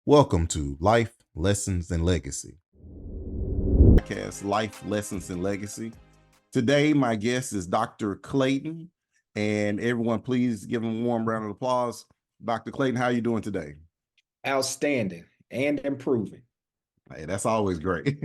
Welcome to Life, Lessons, and Legacy. Podcast Life, Lessons, and Legacy. Today, my guest is Dr. Clayton, and everyone, please give him a warm round of applause. Dr. Clayton, how are you doing today? Outstanding and improving. Hey, that's always great.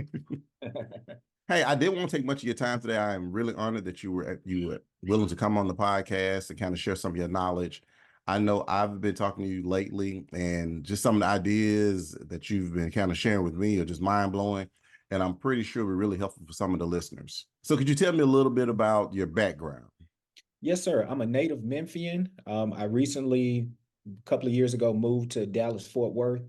Hey, I didn't want to take much of your time today. I am really honored that you were willing to come on the podcast and kind of share some of your knowledge. I know I've been talking to you lately, and just some of the ideas that you've been kind of sharing with me are just mind-blowing, and I'm pretty sure we're really helpful for some of the listeners. So could you tell me a little bit about your background? Yes, sir. I'm a native Memphian. I recently, a couple of years ago, moved to Dallas, Fort Worth.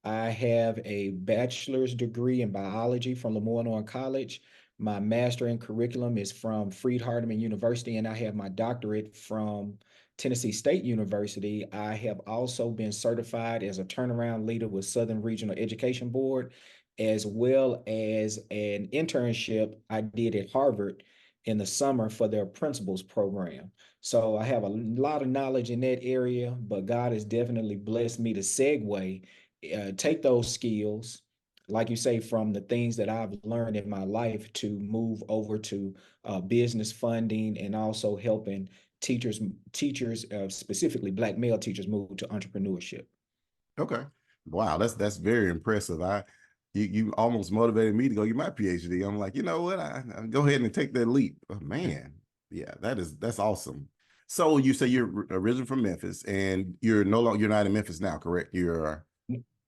I have a bachelor's degree in biology from Lemoyne College. My master in curriculum is from Freed-Hardeman University, and I have my doctorate from Tennessee State University. I have also been certified as a turnaround leader with Southern Regional Education Board, as well as an internship I did at Harvard in the summer for their principals program. So I have a lot of knowledge in that area, but God has definitely blessed me to segue, take those skills, like you say, from the things that I've learned in my life to move over to business funding and also helping teachers, specifically Black male teachers, move to entrepreneurship. Okay. Wow, that's very impressive. You almost motivated me to go get my PhD. I'm like, you know what? I go ahead and take that leap. Oh, man, yeah, that's awesome. So you say you're originally from Memphis, and you're not in Memphis now, correct? You're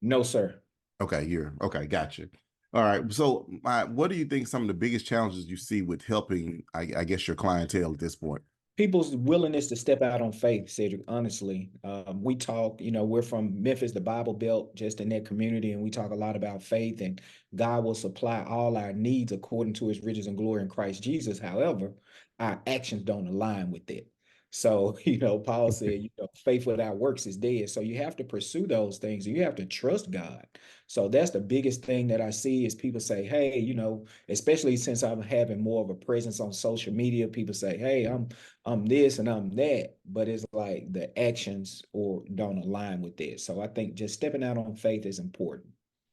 No, sir. okay. You're okay. Gotcha. All right. So, what do you think some of the biggest challenges you see with helping, I guess, your clientele at this point? People's willingness to step out on faith, Cedric, honestly. We talk, we're from Memphis, the Bible Belt, just in that community, and we talk a lot about faith, and God will supply all our needs according to his riches and glory in Christ Jesus. However, our actions don't align with that. So, Paul said, faith without works is dead. So you have to pursue those things. You have to trust God. So that's the biggest thing that I see is people say, hey, especially since I'm having more of a presence on social media, people say, hey, I'm this and I'm that, but it's like the actions or don't align with this. So I think just stepping out on faith is important.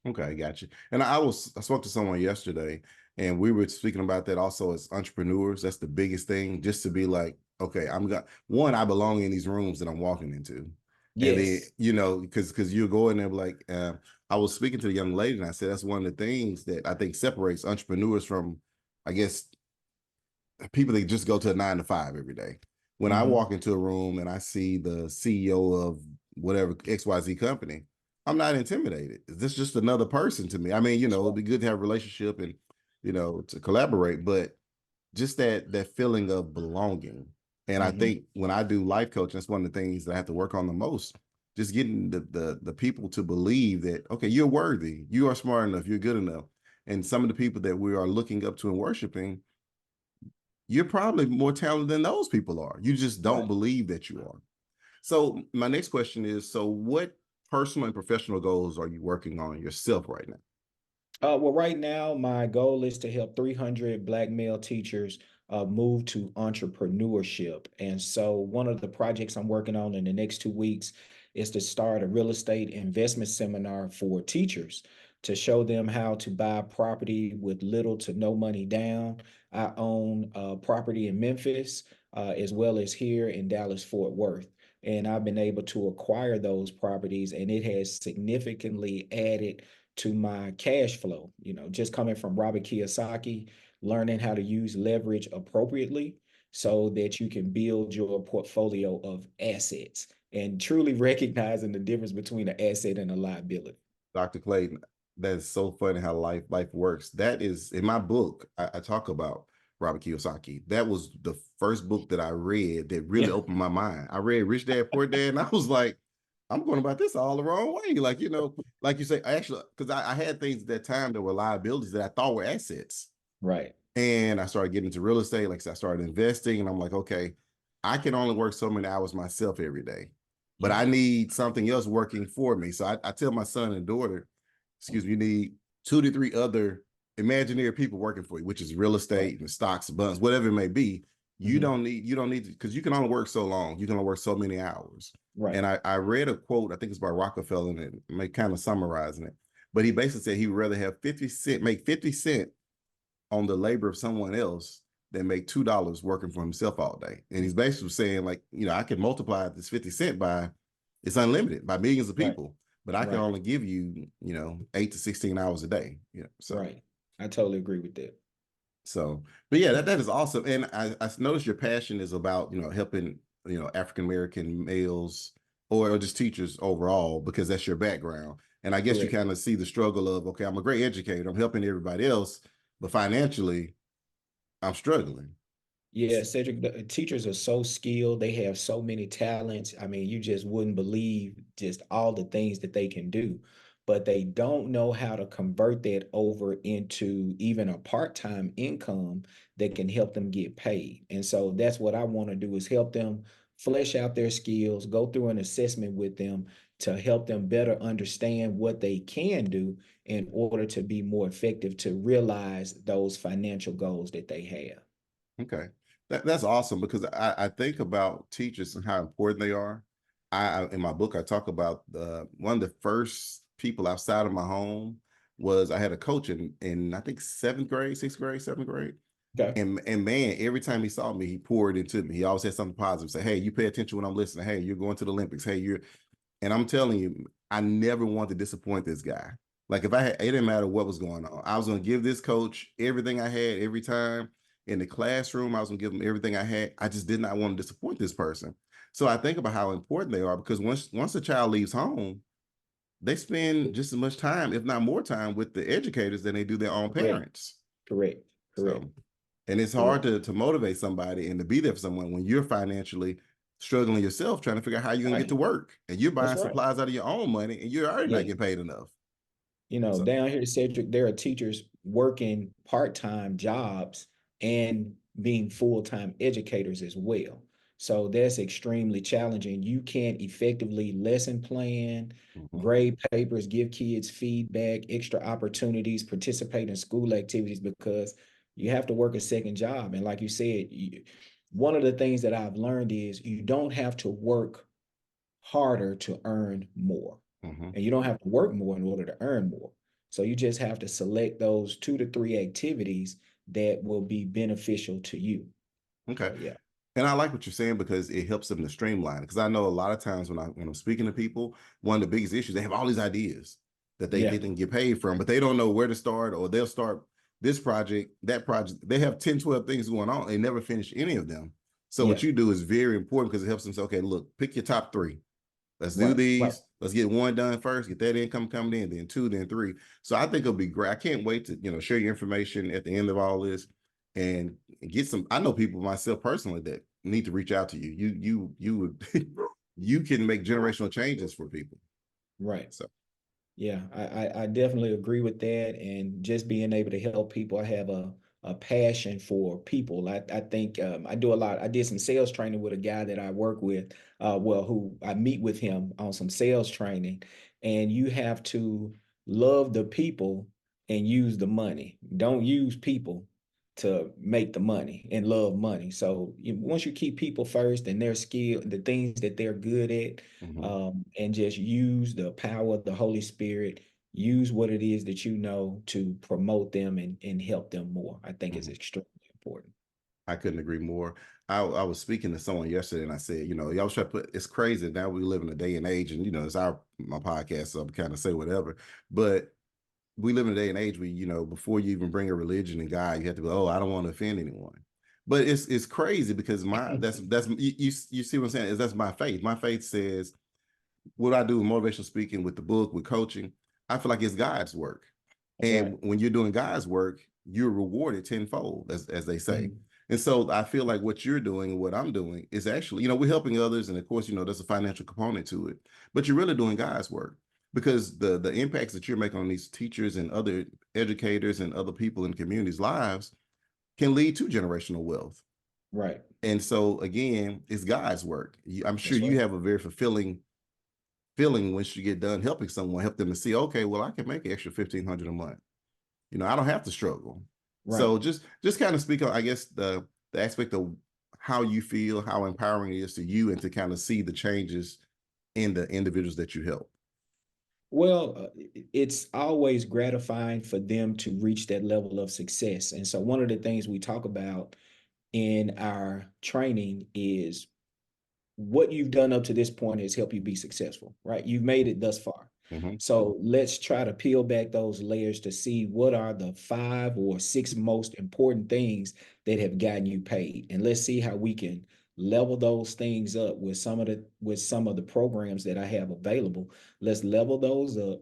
Okay, gotcha. And I spoke to someone yesterday, and we were speaking about that also as entrepreneurs. That's the biggest thing, just to be like, okay, I belong in these rooms that I'm walking into. And then, Yes. because you go in there like, I was speaking to the young lady, and I said that's one of the things that I think separates entrepreneurs from, I guess, people that just go to a 9 to 5 every day. When I walk into a room and I see the CEO of whatever XYZ company, I'm not intimidated. This is just another person to me. I mean, it'd be good to have a relationship and, to collaborate, but just that feeling of belonging. And I think when I do life coaching, that's one of the things that I have to work on the most. Just getting the people to believe that, okay, you're worthy, you are smart enough, you're good enough. And some of the people that we are looking up to and worshiping, you're probably more talented than those people are. You just don't believe that you are. So my next question is, so what personal and professional goals are you working on yourself right now? Well, right now, my goal is to help 300 Black male teachers move to entrepreneurship. And so, one of the projects I'm working on in the next 2 weeks is to start a real estate investment seminar for teachers to show them how to buy property with little to no money down. I own property in Memphis, as well as here in Dallas, Fort Worth. And I've been able to acquire those properties, and it has significantly added to my cash flow, just coming from Robert Kiyosaki, learning how to use leverage appropriately so that you can build your portfolio of assets and truly recognizing the difference between an asset and a liability. Dr. Clayton, that's so funny how life works. That is in my book. I talk about Robert Kiyosaki. That was the first book that I read that really opened my mind. I read Rich Dad Poor Dad, and I was like, I'm going about this all the wrong way. Like, like you say, actually, because I had things at that time that were liabilities that I thought were assets. Right. And I started getting into real estate. Like I said, I started investing, and I'm like, okay, I can only work so many hours myself every day, but I need something else working for me. So I tell my son and daughter, excuse me, you need 2 to 3 other imaginary people working for you, which is real estate and stocks, bonds, whatever it may be. Mhm. you don't need to, because you can only work so long. You can only work so many hours. Right. And I read a quote, I think it's by Rockefeller, and it may kind of summarizing it. But he basically said he would rather have 50 cent, make 50 cent on the labor of someone else than make $2 working for himself all day. And he's basically saying, like, I can multiply this 50 cent by, it's unlimited by millions of Right. people, but I can Right. only give you, 8 to 16 hours a day. So Right. I totally agree with that. so, but yeah, that is awesome. And I noticed your passion is about, helping, African American males or just teachers overall, because that's your background. And I guess you Correct. kind of see the struggle of, okay, I'm a great educator, I'm helping everybody else, but financially, I'm struggling. Yeah, Cedric, the teachers are so skilled. They have so many talents. I mean, you just wouldn't believe just all the things that they can do, but they don't know how to convert that over into even a part-time income that can help them get paid. And so that's what I want to do is help them flesh out their skills, go through an assessment with them to help them better understand what they can do in order to be more effective to realize those financial goals that they have. Okay. That's awesome, because I think about teachers and how important they are. In my book, I talk about one of the first people outside of my home was, I had a coach in I think seventh grade, sixth grade, seventh grade. Okay. And man, every time he saw me, he poured into me. He always had something positive. Say, hey, you pay attention when I'm listening. Hey, you're going to the Olympics. Hey, and I'm telling you, I never wanted to disappoint this guy. Like, if it didn't matter what was going on, I was going to give this coach everything I had every time. In the classroom, I was going to give him everything I had. I just did not want to disappoint this person. So I think about how important they are, because once a child leaves home, they spend just as much time, if not more time, with the educators than they do their own Correct. parents. Correct. Correct. So, and it's hard Correct. to motivate somebody and to be there for someone when you're financially struggling yourself, trying to figure out how you're going to get to Right. work, and you're That's buying right. supplies out of your own money, and you're already not Yeah. getting paid enough. So, Down here, Cedric, there are teachers working part-time jobs and being full-time educators as well. So that's extremely challenging. You can't effectively lesson plan, mhm, grade papers, give kids feedback, extra opportunities, participate in school activities because you have to work a second job. And like you said, one of the things that I've learned is you don't have to work harder to earn more. mhm. And you don't have to work more in order to earn more. So you just have to select those 2 to 3 activities that will be beneficial to you. Okay. So yeah. And I like what you're saying, because it helps them to streamline. Because I know a lot of times when I'm speaking to people, one of the biggest issues, they have all these ideas that they Yeah. think they can get paid from, but they don't know where to start, or they'll start this project, that project. They have 10, 12 things going on. They never finish any of them. So what Yeah. you do is very important, because it helps them say, okay, look, pick your top three. Let's do Right. Right. these. Let's get one done first, get that income coming in, then two, then three. So I think it'll be great. I can't wait to, share your information at the end of all this, and get some. I know people myself personally that need to reach out to you. You would you can make generational changes for people. Right. So Yeah, I definitely agree with that. And just being able to help people, I have a passion for people. I think I do a lot. I did some sales training with a guy that I work with, who I meet with him on some sales training. And you have to love the people and use the money. Don't use people to make the money and love money. So once you keep people first and their skill, the things that they're good at, mhm, and just use the power of the Holy Spirit, use what it is that you know to promote them and help them more. I think is mhm. extremely important. I couldn't agree more. I was speaking to someone yesterday, and I said, y'all try to put, it's crazy now, we live in a day and age, and it's my podcast, so I'm kind of say whatever, but we live in a day and age where, before you even bring a religion and God, you have to go, oh, I don't want to offend anyone. But it's crazy, because that's you see what I'm saying, is that's my faith. My faith says, what I do with motivational speaking, with the book, with coaching, I feel like it's God's work. That's right. And when you're doing God's work, you're rewarded tenfold, as they say. Mhm. And so I feel like what you're doing and what I'm doing is actually, we're helping others. And of course, there's a financial component to it, but you're really doing God's work, because the impacts that you're making on these teachers and other educators and other people in communities' lives can lead to generational wealth. Right. And so again, it's God's work. I'm sure That's you right. have a very fulfilling feeling once you get done helping someone, help them to see, okay, well, I can make an extra 1,500 a month. I don't have to struggle. Right. So just kind of speak on, I guess, the aspect of how you feel, how empowering it is to you, and to kind of see the changes in the individuals that you help? Well, it's always gratifying for them to reach that level of success. And so one of the things we talk about in our training is what you've done up to this point has helped you be successful, right? You've made it thus far. Mm-hmm. So let's try to peel back those layers to see what are the 5 or 6 most important things that have gotten you paid. And let's see how we can level those things up with some of the programs that I have available. Let's level those up,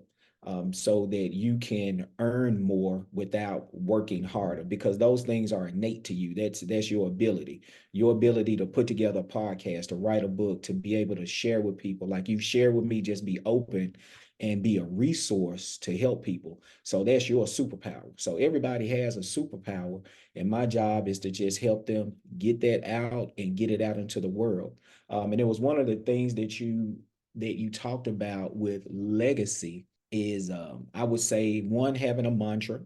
so that you can earn more without working harder, because those things are innate to you. That's your ability to put together a podcast, to write a book, to be able to share with people like you share with me, just be open and be a resource to help people. So that's your superpower. So everybody has a superpower, and my job is to just help them get that out and get it out into the world. And it was one of the things that you talked about with legacy is, I would say, one, having a mantra,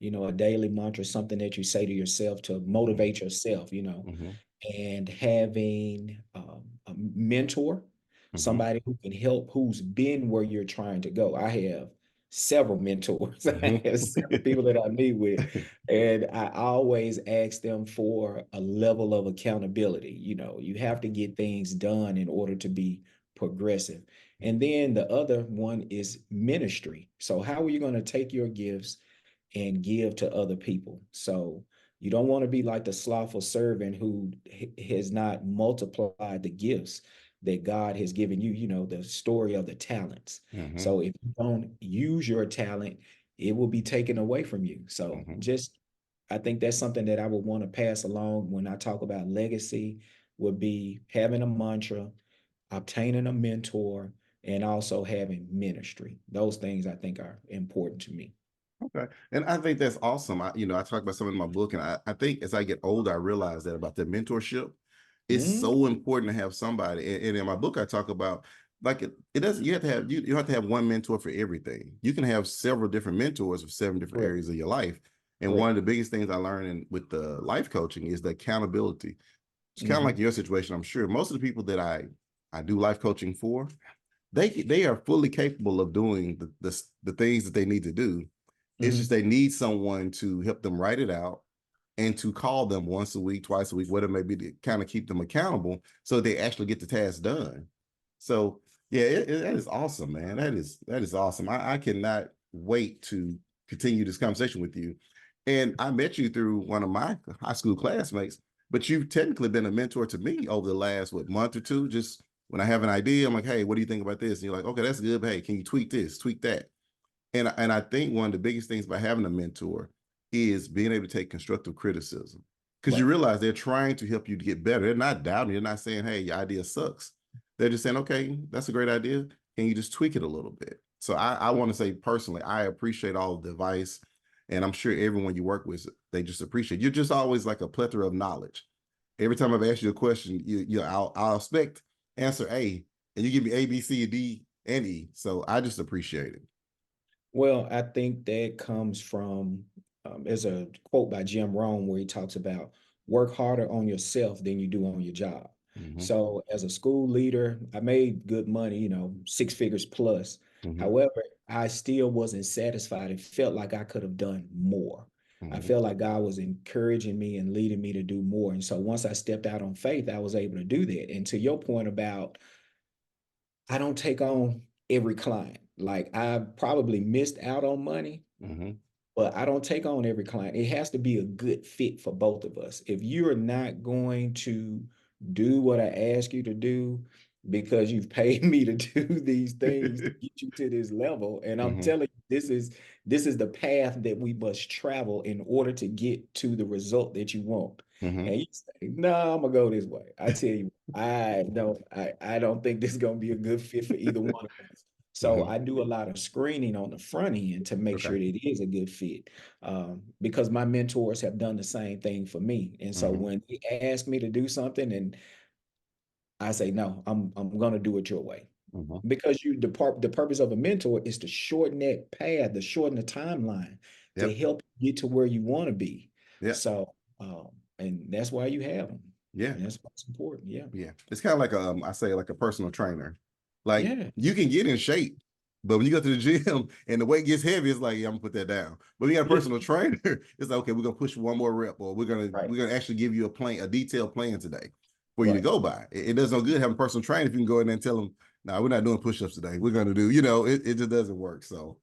a daily mantra, something that you say to yourself to motivate yourself, Mm-hmm. and having a mentor, Mm-hmm. somebody who can help, who's been where you're trying to go. I have several mentors. I have several people that I meet with, and I always ask them for a level of accountability. You have to get things done in order to be progressive. And then the other one is ministry. So how are you going to take your gifts and give to other people? So you don't want to be like the slothful servant who has not multiplied the gifts that God has given you, the story of the talents. Mm-hmm. So if you don't use your talent, it will be taken away from you. So Mm-hmm. I think that's something that I would want to pass along when I talk about legacy, would be having a mantra, obtaining a mentor, and also having ministry. Those things I think are important to me. Okay. And I think that's awesome. I talk about some in my book, and I think as I get older, I realize that about the mentorship. It's Mhm. so important to have somebody. And in my book, I talk about like it doesn't, you have to have, you have to have one mentor for everything. You can have several different mentors for seven different Correct. areas of your life. And one Correct. of the biggest things I learned with the life coaching is the accountability. It's kind of like Mhm. your situation, I'm sure. Most of the people that I do life coaching for, they are fully capable of doing the things that they need to do. It's just Mhm. they need someone to help them write it out and to call them once a week, twice a week, whatever it may be, to kind of keep them accountable so they actually get the task done. So yeah, that is awesome, man. That is awesome. I cannot wait to continue this conversation with you. And I met you through one of my high school classmates, but you've technically been a mentor to me over the last month or two. Just when I have an idea, I'm like, hey, what do you think about this? And you're like, okay, that's good. But hey, can you tweak this, tweak that? And I think one of the biggest things by having a mentor is being able to take constructive criticism, because you Right. realize they're trying to help you to get better. They're not doubting. They're not saying, "Hey, your idea sucks." They're just saying, "Okay, that's a great idea. Can you just tweak it a little bit?" So I want to say personally, I appreciate all of the advice, and I'm sure everyone you work with, they just appreciate. You're just always like a plethora of knowledge. Every time I've asked you a question, I'll expect answer A, and you give me A, B, C, D, and E. So I just appreciate it. Well, I think that comes from, there's a quote by Jim Rohn where he talks about work harder on yourself than you do on your job. Mm-hmm. So as a school leader, I made good money, 6 figures plus. Mm-hmm. However, I still wasn't satisfied and felt like I could have done more. I Mm-hmm. felt like God was encouraging me and leading me to do more. And so once I stepped out on faith, I was able to do that. And to your point about, I don't take on every client. Like, I probably missed out on money, Mm-hmm. but I don't take on every client. It has to be a good fit for both of us. If you're not going to do what I ask you to do because you've paid me to do these things to get you to this level, and I'm Mm-hmm. telling you, this is the path that we must travel in order to get to the result that you want. Mm-hmm. And you say, no, I'm gonna go this way. I tell you, I don't think this is gonna be a good fit for either one of us. So Mm-hmm. I do a lot of screening on the front end to make Okay. sure that it is a good fit, because my mentors have done the same thing for me. And so Mm-hmm. when they ask me to do something and I say, no, I'm going to do it your way. Mm-hmm. Because the purpose of a mentor is to shorten that path, to shorten the timeline, to Yep. help you get to where you want to be. Yep. So, and that's why you have them. Yeah. And that's what's important. Yeah. Yeah. It's kind of like I say like a personal trainer. Like Yeah. you can get in shape, but when you go to the gym and the weight gets heavy, it's like, yeah, I'm gonna put that down. But when you got a Yeah. personal trainer, it's like, okay, we're gonna push one more rep, or Right. we're gonna actually give you a plan, a detailed plan today for you to Right. go by. It does no good having a personal trainer if you can go in there and tell them, no, we're not doing push-ups today. We're gonna do, it just doesn't work. So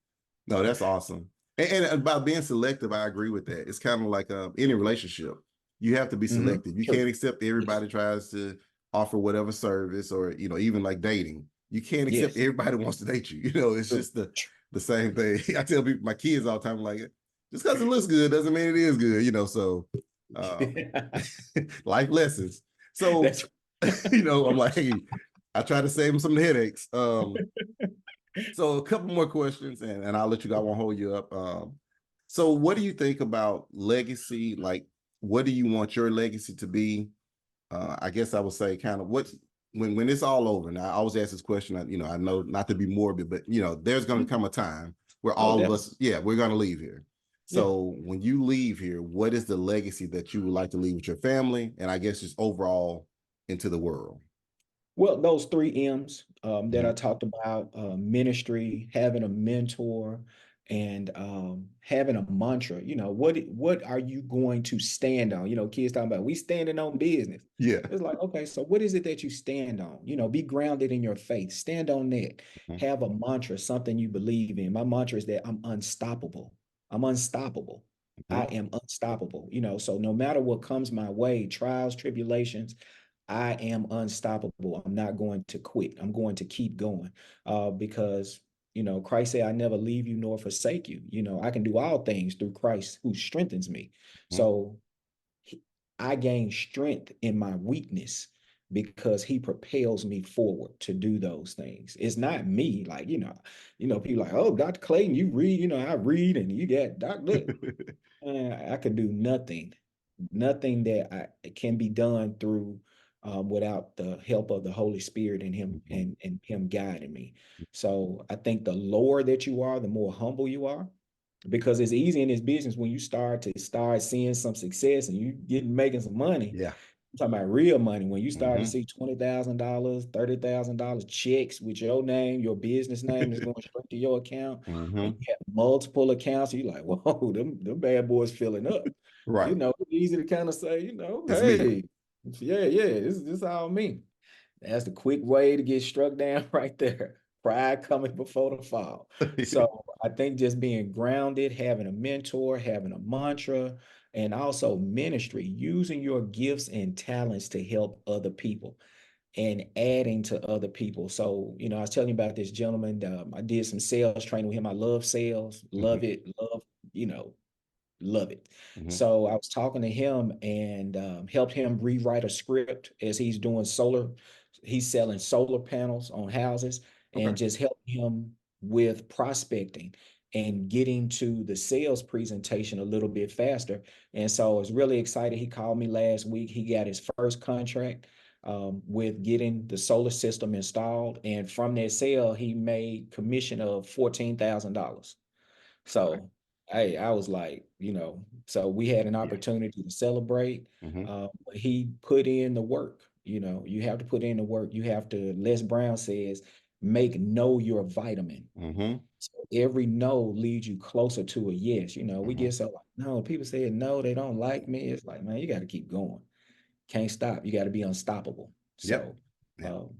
no, that's awesome. And about being selective, I agree with that. It's kind of like any relationship. You have to be Hmm. selective. You can't True. accept Yes. everybody tries to offer whatever service, or even like dating. You can't accept Yes. everybody wants to date you. It's True. just the same thing. I tell people, my kids all the time, like, just because it looks good doesn't mean it is good. So um, life lessons. So That's I'm like, hey, I try to save them some headaches. So a couple more questions, and I'll let you go. I won't hold you up. So what do you think about legacy? Like, what do you want your legacy to be? I guess I would say kind of when it's all over. Now I always ask this question. I know not to be morbid, but there's going to come a time where oh, all of definitely. us, yeah, we're going to leave here. Yeah. So when you leave here, what is the legacy that you would like to leave with your family, and I guess just overall into the world? Well, those three M's that I Mhm. talked about, ministry, having a mentor, and having a mantra. What are you going to stand on? Kids talking about we standing on business. Yeah. It's like, okay, so what is it that you stand on? Be grounded in your faith. Stand on that. Mhm. Have a mantra, something you believe in. My mantra is that I'm unstoppable. I'm unstoppable. I Mhm. am unstoppable. So no matter what comes my way, trials, tribulations, I am unstoppable. I'm not going to quit. I'm going to keep going because, Christ said, I never leave you nor forsake you. I can do all things through Christ who strengthens me. Mhm. So I gain strength in my weakness because he propels me forward to do those things. It's not me. Like, people like, oh, Dr. Clayton, you read, I read and you got Dr. I could do nothing that can be done through without the help of the Holy Spirit and Him Mhm. and Him guiding me. So I think the lower that you are, the more humble you are, because it's easy in this business when you start seeing some success and you get making some money. Yeah. I'm talking about real money. When you start to Mhm. see $20,000, $30,000 checks with your name, your business name is going straight to your account, and Mhm. you have multiple accounts, you're like, whoa, them bad boys filling up. Right. It's easy to kind of say, It's me. hey, yeah, this all me. That's the quick way to get struck down right there. Pride coming before the fall. So I think just being grounded, having a mentor, having a mantra, and also ministry, using your gifts and talents to help other people and adding to other people. So, I was telling you about this gentleman. I did some sales training with him. I love sales, love Mhm. it, you know, love it. Mhm. So I was talking to him and helped him rewrite a script as he's doing solar. He's selling solar panels on houses Okay. and just help him with prospecting and getting to the sales presentation a little bit faster. And so I was really excited. He called me last week. He got his first contract with getting the solar system installed. And from that sale, he made commission of $14,000. Okay. So I was like, so we had an Yeah. opportunity to celebrate. Mhm. But he put in the work. You have to put in the work. You have to, Les Brown says, make no your vitamin. Mhm. So every no leads you closer to a yes. We Mhm. get so like, no, people say no, they don't like me. It's like, man, you got to keep going. Can't stop. You got to be unstoppable. Yep. So Yep. um,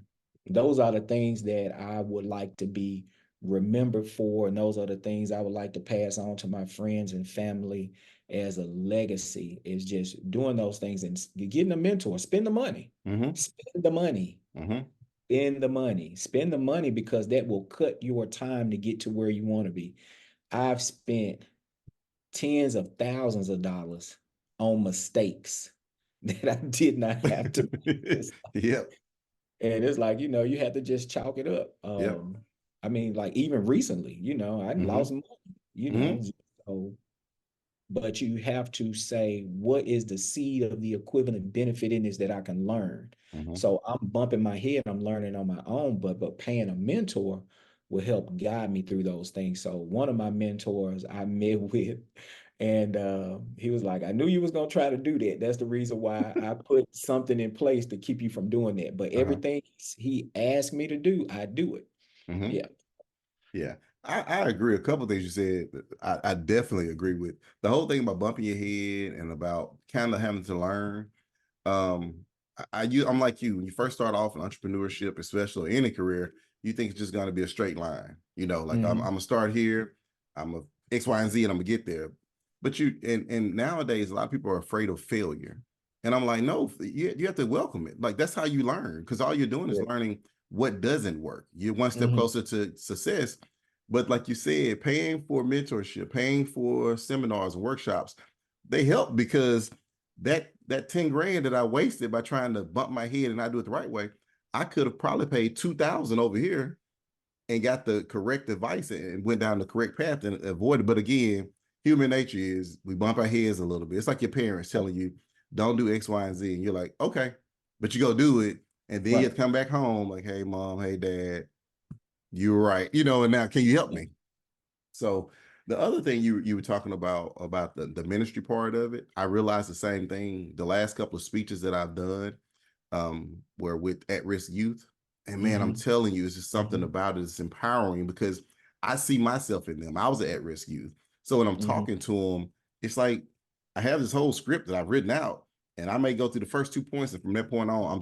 those are the things that I would like to be remembered for, and those are the things I would like to pass on to my friends and family as a legacy. Is just doing those things and getting a mentor. Spend the money. Mhm. Spend the money. Mhm. Spend the money. Spend the money because that will cut your time to get to where you want to be. I've spent tens of thousands of dollars on mistakes that I did not have to make. Yep. And it's like, you have to just chalk it up. Yep. I mean, like even recently, I Mhm. lost money, Mhm. so, but you have to say, what is the seed of the equivalent benefit in this that I can learn? Mhm. So I'm bumping my head, I'm learning on my own, but paying a mentor will help guide me through those things. So one of my mentors I met with And he was like, I knew you was gonna try to do that. That's the reason why I put something in place to keep you from doing that. But Uh-huh. everything he asked me to do, I do it. Hmm. Yeah. Yeah, I agree. A couple of things you said, I definitely agree with. The whole thing about bumping your head and about kind of having to learn. I'm like you. When you first start off in entrepreneurship, especially any career, you think it's just going to be a straight line. You know, like I'm Hmm. gonna start here, I'm a X, Y, and Z, and I'm gonna get there. But and nowadays a lot of people are afraid of failure, and I'm like, no, you have to welcome it. Like that's how you learn, because all you're doing is Correct. learning what doesn't work. You're one step Hmm. closer to success. But like you said, paying for mentorship, paying for seminars and workshops, they help because that 10 grand that I wasted by trying to bump my head and not do it the right way, I could have probably paid 2,000 over here and got the correct advice and went down the correct path and avoided. But again, human nature is we bump our heads a little bit. It's like your parents telling you, don't do X, Y, and Z. And you're like, okay, but you go do it. And then you Right. have to come back home like, hey, mom, hey, dad, you're right. You know, and now can you help Yeah. me? So the other thing you were talking about the ministry part of it, I realized the same thing. The last couple of speeches that I've done were with at-risk youth. And man, I'm Hmm. telling you, it's just something Hmm. about it. It's empowering because I see myself in them. I was an at-risk youth. So when I'm Hmm. talking to them, it's like I have this whole script that I've written out. And I may go through the first 2 points, and from that point on,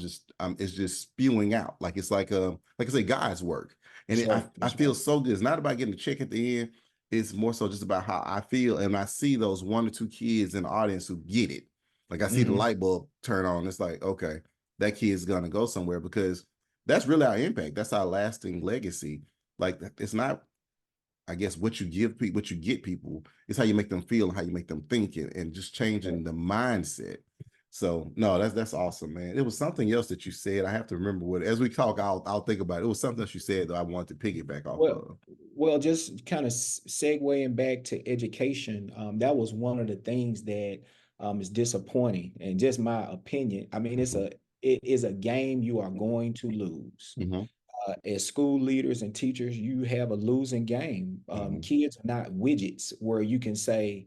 it's just spewing out. Like it's like I say, God's work. And That's right. I That's feel right. so good. It's not about getting a check at the end. It's more so just about how I feel. And I see those one or two kids in the audience who get it. Like I see the Hmm. light bulb turn on. It's like, okay, that kid's gonna go somewhere because that's really our impact. That's our lasting legacy. Like it's not, I guess, what you give people, what you get people. It's how you make them feel and how you make them think, and just Right. changing the mindset. So no, that's awesome, man. It was something else that you said. I have to remember what. As we talk, I'll think about it. It was something else you said that I wanted to piggyback off Well, of. well, just kind of segueing back to education, that was one of the things that is disappointing, and just my opinion. I mean, Mm-hmm. it is a game you are going to lose. Mm-hmm. As school leaders and teachers, you have a losing game. Mm-hmm. Kids are not widgets where you can say,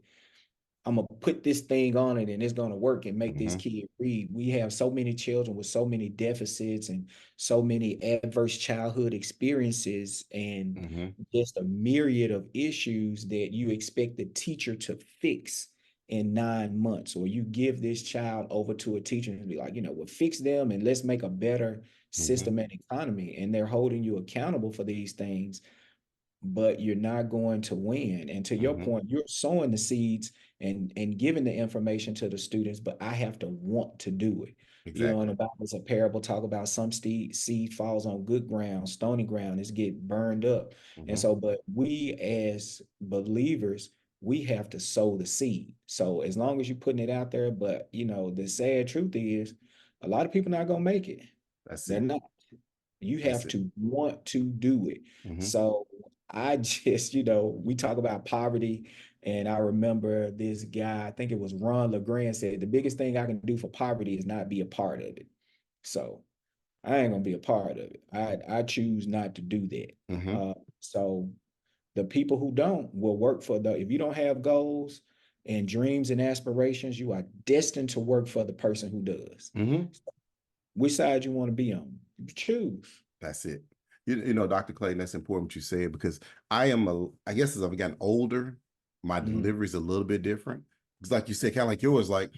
I'm gonna put this thing on it and it's gonna work and make this Mm-hmm. kid read. We have so many children with so many deficits and so many adverse childhood experiences and Mm-hmm. just a myriad of issues that you expect the teacher to fix in 9 months, or you give this child over to a teacher and be like, well, fix them and let's make a better Mm-hmm. system and economy. And they're holding you accountable for these things, but you're not going to win. And to your Mm-hmm. point, you're sowing the seeds and giving the information to the students, but I have to want to do it. In Exactly. the Bible, it's a parable talk about some seed falls on good ground, stony ground, it's get burned up. And Mm-hmm. so, but we as believers, we have to sow the seed. So as long as you're putting it out there, but the sad truth is a lot of people not gonna make it. That's They're it. not. You That's have it. to want to do it. Mm-hmm. So I just, we talk about poverty, and I remember this guy, I think it was Ron LeGrand, said the biggest thing I can do for poverty is not be a part of it. So I ain't gonna be a part of it. I choose not to do that. Mm-hmm. So the people who don't will work for the. If you don't have goals and dreams and aspirations, you are destined to work for the person who does. Mm-hmm. Which side you want to be on? You choose. That's it. You know, Dr. Clayton, that's important what you said because I guess as I've gotten older, my Mhm. delivery is a little bit different. It's like you said, kind of like yours, like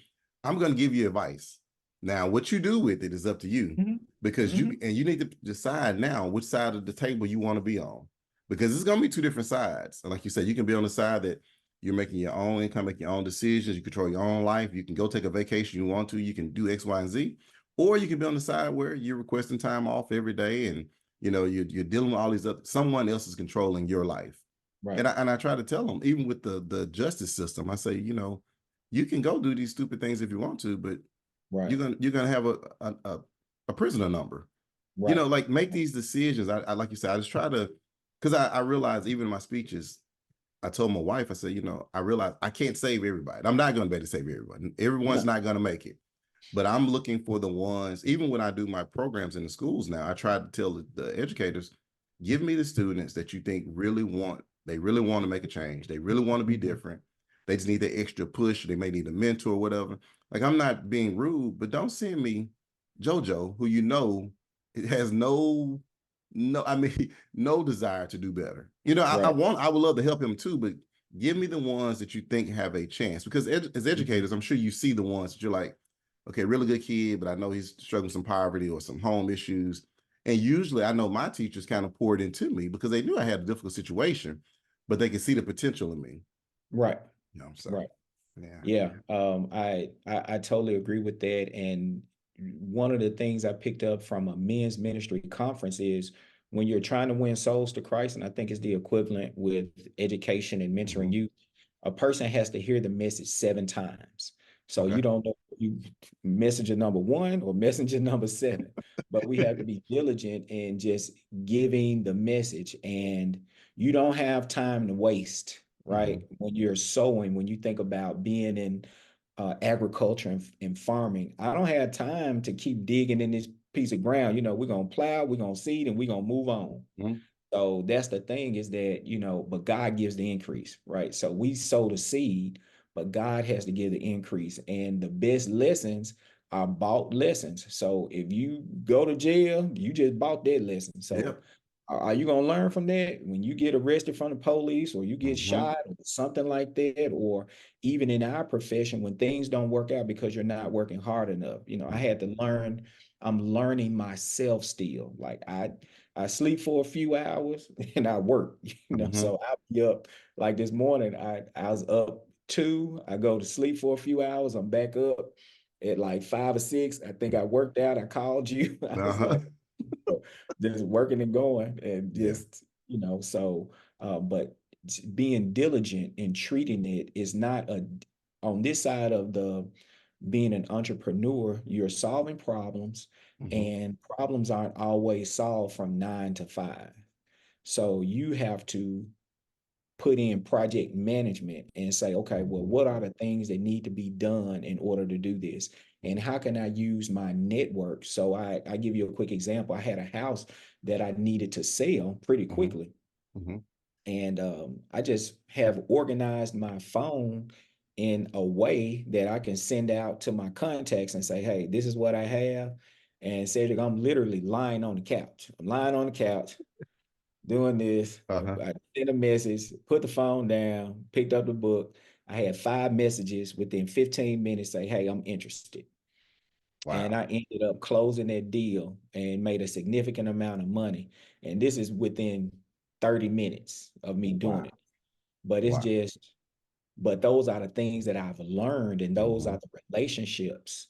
I'm going to give you advice. Now, what you do with it is up to you Mhm. because Mhm. you need to decide now which side of the table you want to be on because it's going to be two different sides. And like you said, you can be on the side that you're making your own income, making your own decisions, you control your own life, you can go take a vacation you want to, you can do X, Y, and Z. Or you can be on the side where you're requesting time off every day and you're dealing with all these other someone else is controlling your life. Right. And I try to tell them, even with the justice system, I say, you can go do these stupid things if you want to, but Right. you're gonna have a prisoner number. Right. Like make these decisions. I like you said, I just try to because I realize even in my speeches, I told my wife, I said, I realize I can't save everybody. I'm not gonna be able to save everybody. Everyone's No. not gonna make it. But I'm looking for the ones, even when I do my programs in the schools now, I try to tell the educators, give me the students that you think they really want to make a change. They really want to be Mhm. different. they just need that extra push. They may need a mentor or whatever. Like, I'm not being rude, but don't send me JoJo, who it has I mean, no desire to do better. Right. I would love to help him too, but give me the ones that you think have a chance. Because as educators, I'm sure you see the ones that you're like, okay, really good kid, but I know he's struggling with some poverty or some home issues. And usually I know my teachers kind of poured into me because they knew I had a difficult situation, but they could see the potential in me. Right. So Right. yeah. Yeah. I totally agree with that. And one of the things I picked up from a men's ministry conference is when you're trying to win souls to Christ, and I think it's the equivalent with education and mentoring Mhm. youth, a person has to hear the message 7 times. So Okay. you don't know if you messenger number one or messenger number seven, but we have to be diligent in just giving the message, and you don't have time to waste, right? Mhm. When you're sowing, when you think about being in agriculture and farming, I don't have time to keep digging in this piece of ground. We're going to plow, we're going to seed, and we're going to move on. Mhm. So that's the thing, is that, but God gives the increase, right? So we sow the seed, but God has to give the increase. And the best lessons are bought lessons. So if you go to jail, you just bought that lesson. So Yep. are you going to learn from that when you get arrested from the police, or you get Mhm. shot or something like that? Or even in our profession, when things don't work out because you're not working hard enough. I Mhm. had to learn, I'm learning myself still. Like I sleep for a few hours and I work, Mhm. so I'll be up. Like this morning, I was up 2, I go to sleep for a few hours, I'm back up at like 5 or 6. I think I worked out, I called you. I was Uh-huh. like, just working and going, and Yeah. just, so but being diligent in treating it is not on this side of the being an entrepreneur, you're solving problems, Mhm. and problems aren't always solved from 9 to 5. So you have to put in project management and say, okay, well, what are the things that need to be done in order to do this? And how can I use my network? So I give you a quick example. I had a house that I needed to sell pretty Mhm. quickly. Mhm. And I just have organized my phone in a way that I can send out to my contacts and say, hey, this is what I have. And Cedric, I'm literally lying on the couch. I'm lying on the couch doing this. Uh-huh. I sent a message, put the phone down, picked up the book. I had 5 messages within 15 minutes say, hey, I'm interested. And Wow. I ended up closing that deal and made a significant amount of money. And this is within 30 minutes of me doing Wow. it. But it's Wow. just, but those are the things that I've learned, and those are Mhm. the relationships.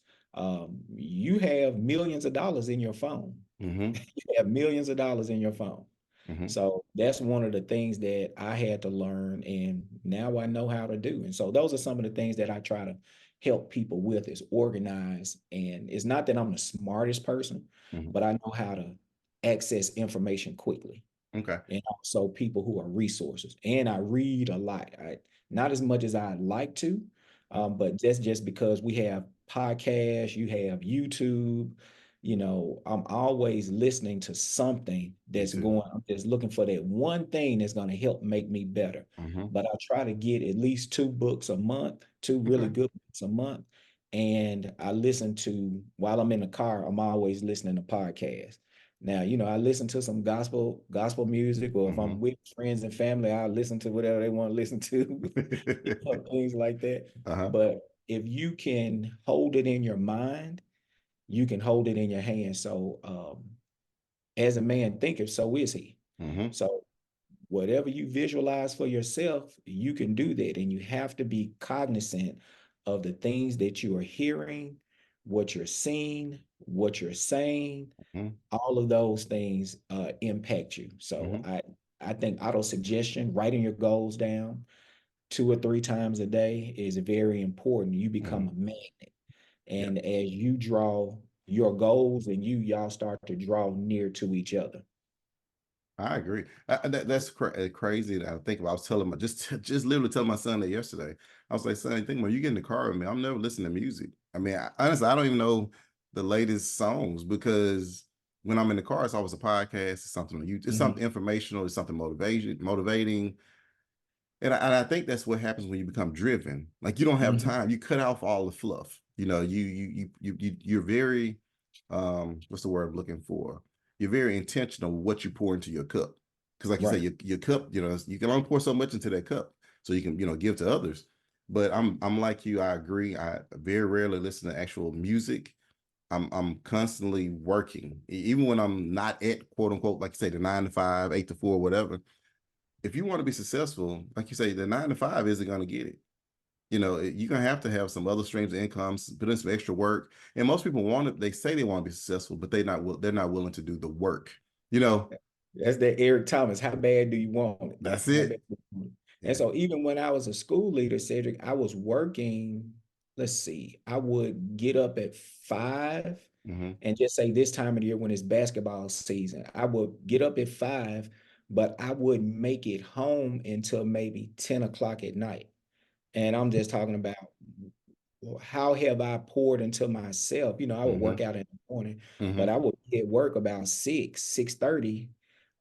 You have millions of dollars in your phone. Mhm. You have millions of dollars in your phone. Mhm. So that's one of the things that I had to learn, and now I know how to do. And so those are some of the things that I try to help people with, is organize. And it's not that I'm the smartest person, Mhm. but I know how to access information quickly, Okay. and also people who are resources. And I read a lot. Not as much as I'd like to, but that's just because we have podcasts, you have YouTube. I'm always listening to something Me that's too. going. I'm just looking for that one thing that's going to help make me better. Mhm. But I try to get at least 2 books a month, two really Okay. good books a month. And I listen to, while I'm in the car, I'm always listening to podcasts. Now, I listen to some gospel music, or if I'm Mhm. with friends and family, I listen to whatever they want to listen to, things like that. Uh-huh. But if you can hold it in your mind, you can hold it in your hand. So, as a man thinketh, so is he. Mhm. So, whatever you visualize for yourself, you can do that. And you have to be cognizant of the things that you are hearing, what you're seeing, what you're saying. Mhm. All of those things impact you. So Mhm. I think auto suggestion, writing your goals down 2 or 3 times a day, is very important. You become Mhm. a magnet. Yeah. And as you draw your goals, and y'all start to draw near to each other. I agree. That's crazy that I think about. I was telling my just literally telling my son that yesterday. I was like, son, think when you get in the car with me, I'm never listening to music. I mean, honestly, I don't even know the latest songs because when I'm in the car, it's always a podcast, it's something on YouTube, it's Mhm. something informational, it's something motivating. And I think that's what happens when you become driven. Like you don't have Mhm. time. You cut off all the fluff. You know, you're very what's the word I'm looking for? You're very intentional with what you pour into your cup. Because like you say, Right. your cup, you know, you can only pour so much into that cup. So you can, you know, give to others. But I'm like you, I agree. I very rarely listen to actual music. I'm constantly working. Even when I'm not at quote unquote, like you say, the 9 to 5, 8 to 4, whatever. If you want to be successful, like you say, the 9 to 5 isn't going to get it. You know, you're gonna have to have some other streams of incomes, put in some extra work. And most people want it. They say they want to be successful, but they're not willing to do the work. You know, That's that Eric Thomas. How bad do you want it? that's How bad it. do you want it? And Yeah. so even when I was a school leader, Cedric, I was working, let's see, I would get up at 5 Mm-hmm. and just say this time of the year when it's basketball season, I would get up at 5, but I wouldn't make it home until maybe 10 o'clock at night. And I'm just talking about, well, how have I poured into myself? You know, I would Mm-hmm. work out in the morning, but Mm-hmm. I would get work about 6:30.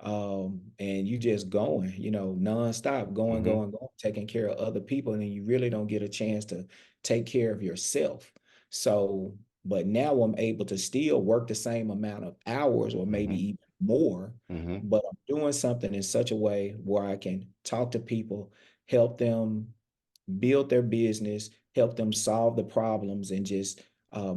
And you just going, you know, nonstop, going, Mm-hmm. going, going, taking care of other people. And then you really don't get a chance to take care of yourself. So, but now I'm able to still work the same amount of hours or maybe Mm-hmm. even more, Mm-hmm. but I'm doing something in such a way where I can talk to people, help them build their business, help them solve the problems, and just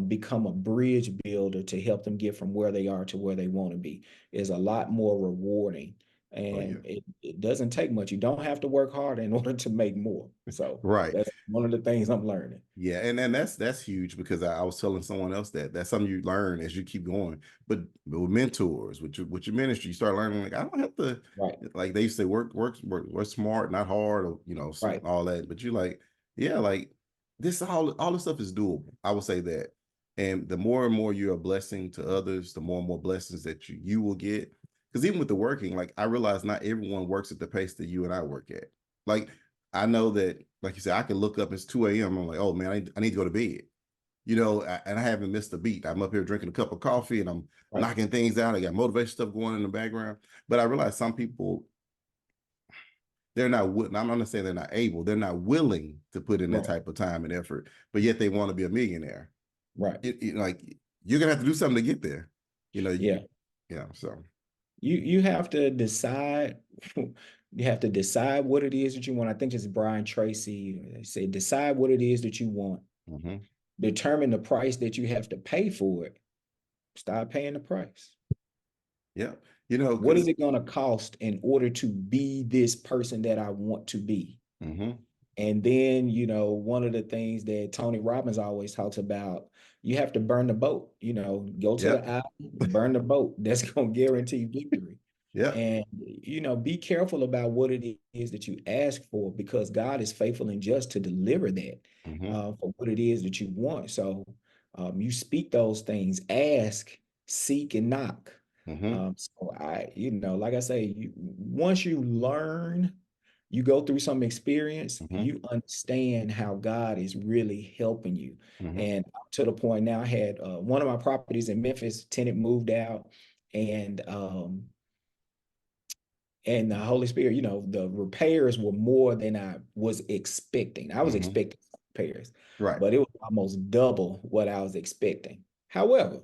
become a bridge builder to help them get from where they are to where they want to be is a lot more rewarding. Oh yeah. And it doesn't take much. You don't have to work hard in order to make more. So Right. that's one of the things I'm learning. Yeah, and that's huge because I was telling someone else that that's something you learn as you keep going. But with mentors, with your ministry, you start learning like I don't have to Right, like they used to say work smart, not hard, or you know, right, all that. But you're like, yeah, like this all this stuff is doable. I would say that. And the more and more you're a blessing to others, the more and more blessings that you will get. Because even with the working, like I realize not everyone works at the pace that you and I work at. Like I know that, like you said, I can look up, it's 2 a.m. I'm like, oh man, I need to go to bed. You know, and I haven't missed a beat. I'm up here drinking a cup of coffee and I'm right, knocking things out. I got motivation stuff going in the background. But I realize some people, they're not, I'm not saying they're not able, they're not willing to put in that right, type of time and effort, but yet they want to be a millionaire. right. Like, you're going to have to do something to get there. You know, Yeah. yeah, so. You have to decide. You have to decide what it is that you want. I think it's Brian Tracy. They say decide what it is that you want. Mm-hmm. Determine the price that you have to pay for it. Start paying the price. Yeah. You know, What is because, it going to cost in order to be this person that I want to be? mm-hmm. And then, you know, one of the things that Tony Robbins always talks about, you have to burn the boat, you know, go to the Yep. island, burn the boat. That's going to guarantee victory. Yep. And, you know, be careful about what it is that you ask for because God is faithful and just to deliver that Mm-hmm. for what it is that you want. So you speak those things, ask, seek, and knock. Mm-hmm. So you know, like I say, once you learn, you go through some experience, Mm-hmm. you understand how God is really helping you. Mm-hmm. And to the point now, I had one of my properties in Memphis, tenant moved out, and the Holy Spirit, you know, the repairs were more than I was expecting. I was Mm-hmm. expecting repairs, Right. but it was almost double what I was expecting. However,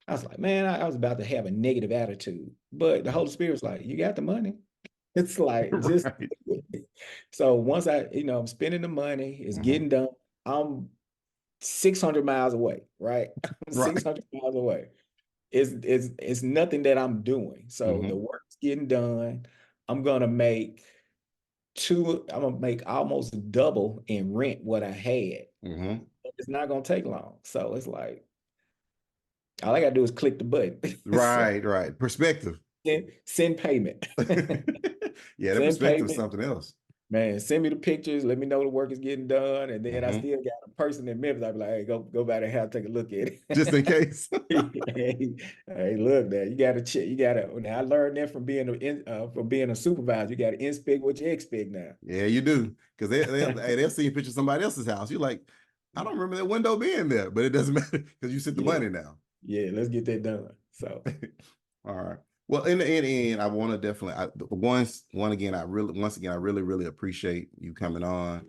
I was like, man, I was about to have a negative attitude, but the Holy Spirit was like, you got the money. It's like just Right. so once I'm spending the money, it's Mm-hmm. getting done. I'm 600 miles away, right? I'm Right. 600 miles away. It's nothing that I'm doing. So the Mm-hmm. work's getting done. I'm gonna make I'm gonna make almost double in rent what I had. Mm-hmm. It's not gonna take long. So it's like all I gotta do is click the button. So Right, right. Perspective. send payment. Yeah, that Send perspective is payment. something else. Man, send me the pictures. Let me know the work is getting done, and then I Mm-hmm. still got a person in Memphis. I be like, hey, go by there, take a look at Just in it. case. Hey, look, there you got to check. You got to. Now I learned that from being a supervisor. You got to inspect what you expect now. Yeah, you do. Because they'll see a picture of somebody else's house. You're like, I don't remember that window being there, but it doesn't matter because you sent the Yeah, money now. yeah. Let's get that done. So All right. Well, in the end, I want to definitely, once again, I really, really appreciate you coming on.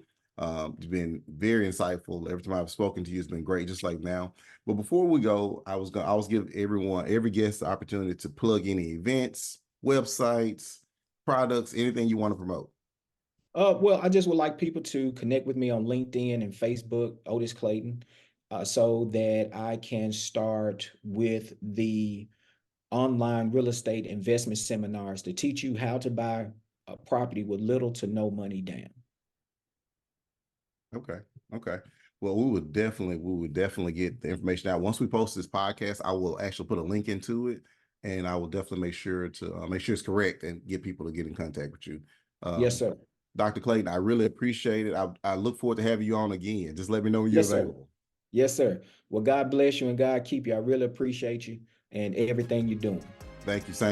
You've been very insightful. Every time I've spoken to you, it's been great, just like now. But before we go, I was give every guest the opportunity to plug any events, websites, products, anything you want to promote. Well, I just would like people to connect with me on LinkedIn and Facebook, Otis Clayton, so that I can start with the online real estate investment seminars to teach you how to buy a property with little to no money down. Okay. Okay. Well, we would definitely get the information out. Once we post this podcast, I will actually put a link into it, and I will definitely make sure it's correct and get people to get in contact with you. Yes, Um, sir. Dr. Clayton, I really appreciate it. I look forward to having you on again. Just let me know when you're Yes, sir. available. Yes, sir. Well, God bless you and God keep you. I really appreciate you and everything you're doing. Thank you. Same.